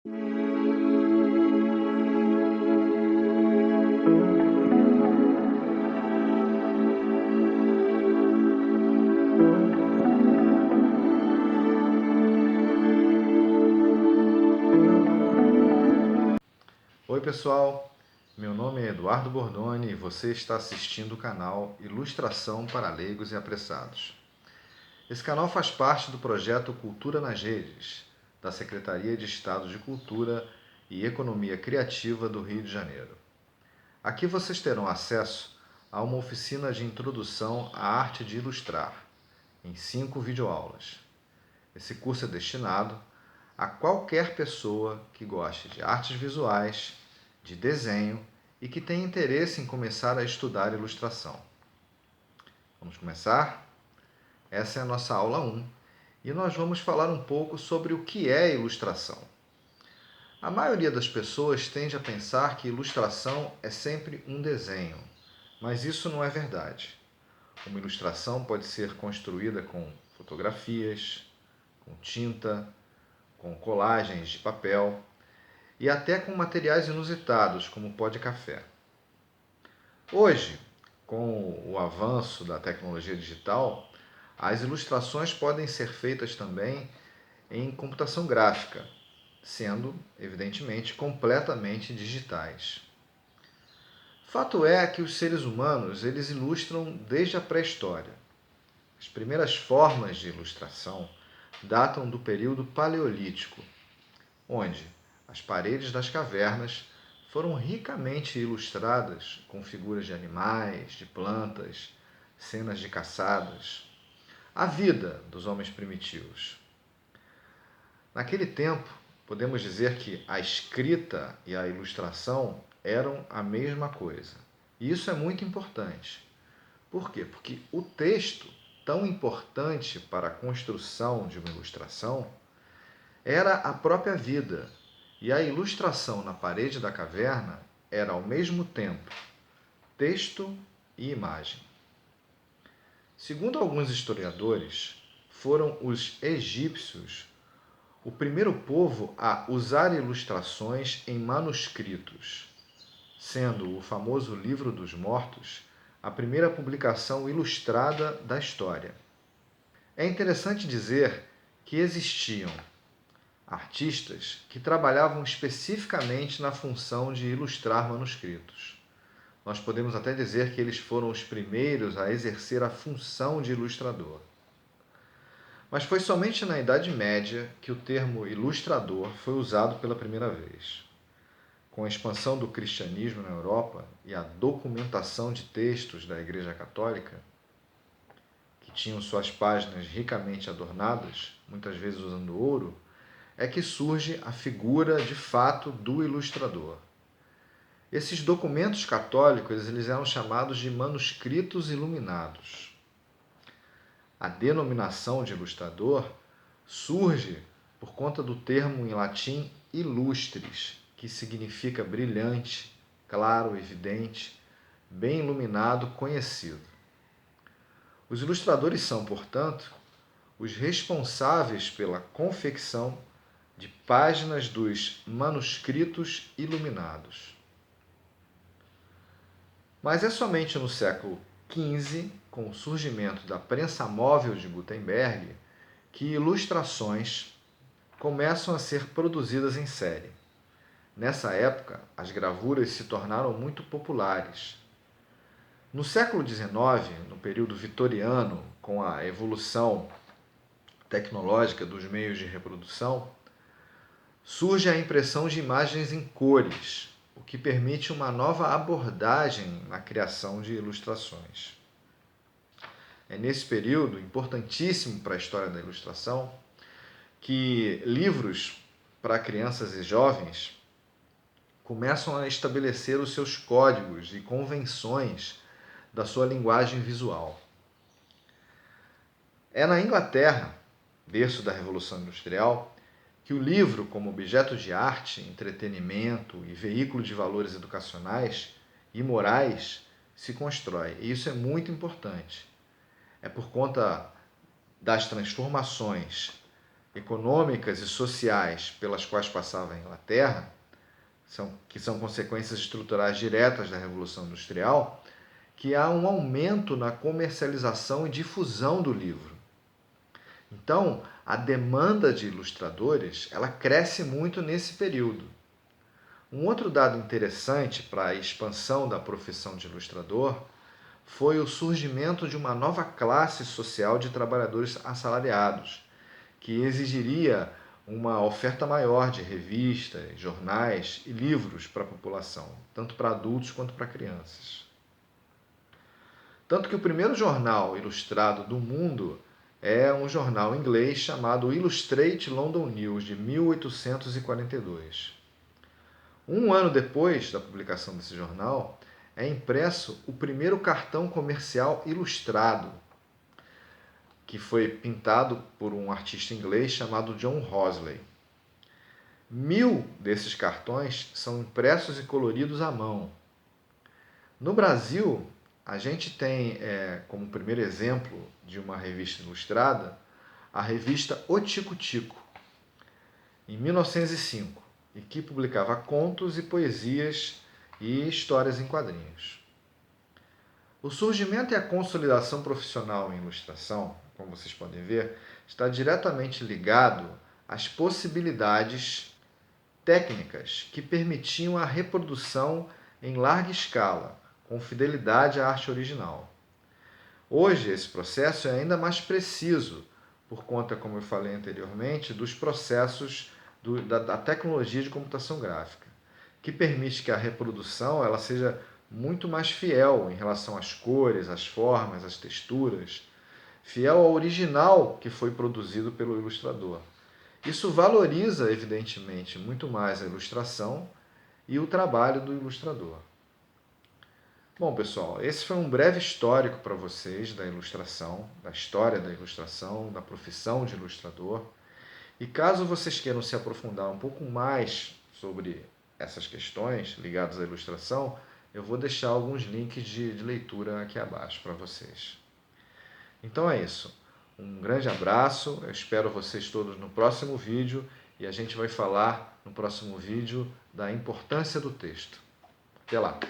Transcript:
Oi pessoal, meu nome é Eduardo Bordoni e você está assistindo o canal Ilustração para Leigos e Apressados. Esse canal faz parte do projeto Cultura nas Redes, da Secretaria de Estado de Cultura e Economia Criativa do Rio de Janeiro. Aqui vocês terão acesso a uma oficina de introdução à arte de ilustrar, em 5 videoaulas. Esse curso é destinado a qualquer pessoa que goste de artes visuais, de desenho e que tenha interesse em começar a estudar ilustração. Vamos começar? Essa é a nossa aula 1 e nós vamos falar um pouco sobre o que é ilustração. A maioria das pessoas tende a pensar que ilustração é sempre um desenho, mas isso não é verdade. Uma ilustração pode ser construída com fotografias, com tinta, com colagens de papel e até com materiais inusitados, como pó de café. Hoje, com o avanço da tecnologia digital, as ilustrações podem ser feitas também em computação gráfica, sendo, evidentemente, completamente digitais. Fato é que os seres humanos eles ilustram desde a pré-história. As primeiras formas de ilustração datam do período paleolítico, onde as paredes das cavernas foram ricamente ilustradas com figuras de animais, de plantas, cenas de caçadas, a vida dos homens primitivos. Naquele tempo, podemos dizer que a escrita e a ilustração eram a mesma coisa. E isso é muito importante. Por quê? Porque o texto, tão importante para a construção de uma ilustração, era a própria vida, e a ilustração na parede da caverna era ao mesmo tempo texto e imagem. Segundo alguns historiadores, foram os egípcios o primeiro povo a usar ilustrações em manuscritos, sendo o famoso Livro dos Mortos a primeira publicação ilustrada da história. É interessante dizer que existiam artistas que trabalhavam especificamente na função de ilustrar manuscritos. Nós podemos até dizer que eles foram os primeiros a exercer a função de ilustrador. Mas foi somente na Idade Média que o termo ilustrador foi usado pela primeira vez. Com a expansão do cristianismo na Europa e a documentação de textos da Igreja Católica, que tinham suas páginas ricamente adornadas, muitas vezes usando ouro, é que surge a figura de fato do ilustrador. Esses documentos católicos eles eram chamados de manuscritos iluminados. A denominação de ilustrador surge por conta do termo em latim illustris, que significa brilhante, claro, evidente, bem iluminado, conhecido. Os ilustradores são, portanto, os responsáveis pela confecção de páginas dos manuscritos iluminados. Mas é somente no século XV, com o surgimento da prensa móvel de Gutenberg, que ilustrações começam a ser produzidas em série. Nessa época, as gravuras se tornaram muito populares. No século XIX, no período vitoriano, com a evolução tecnológica dos meios de reprodução, surge a impressão de imagens em cores, o que permite uma nova abordagem na criação de ilustrações. É nesse período, importantíssimo para a história da ilustração, que livros para crianças e jovens começam a estabelecer os seus códigos e convenções da sua linguagem visual. É na Inglaterra, berço da Revolução Industrial, que o livro, como objeto de arte, entretenimento e veículo de valores educacionais e morais, se constrói. E isso é muito importante. É por conta das transformações econômicas e sociais pelas quais passava a Inglaterra, que são consequências estruturais diretas da Revolução Industrial, que há um aumento na comercialização e difusão do livro. Então, a demanda de ilustradores, ela cresce muito nesse período. Um outro dado interessante para a expansão da profissão de ilustrador foi o surgimento de uma nova classe social de trabalhadores assalariados, que exigiria uma oferta maior de revistas, jornais e livros para a população, tanto para adultos quanto para crianças. Tanto que o primeiro jornal ilustrado do mundo é um jornal inglês chamado Illustrated London News, de 1842. Um ano depois da publicação desse jornal, é impresso o primeiro cartão comercial ilustrado, que foi pintado por um artista inglês chamado John Horsley. 1000 desses cartões são impressos e coloridos à mão. No Brasil, a gente tem como primeiro exemplo de uma revista ilustrada a revista O Tico Tico, em 1905, e que publicava contos e poesias e histórias em quadrinhos. O surgimento e a consolidação profissional em ilustração, como vocês podem ver, está diretamente ligado às possibilidades técnicas que permitiam a reprodução em larga escala, com fidelidade à arte original. Hoje, esse processo é ainda mais preciso, por conta, como eu falei anteriormente, dos processos da tecnologia de computação gráfica, que permite que a reprodução ela seja muito mais fiel em relação às cores, às formas, às texturas, fiel ao original que foi produzido pelo ilustrador. Isso valoriza, evidentemente, muito mais a ilustração e o trabalho do ilustrador. Bom, pessoal, esse foi um breve histórico para vocês da ilustração, da história da ilustração, da profissão de ilustrador. E caso vocês queiram se aprofundar um pouco mais sobre essas questões ligadas à ilustração, eu vou deixar alguns links de leitura aqui abaixo para vocês. Então é isso. Um grande abraço, eu espero vocês todos no próximo vídeo e a gente vai falar no próximo vídeo da importância do texto. Até lá!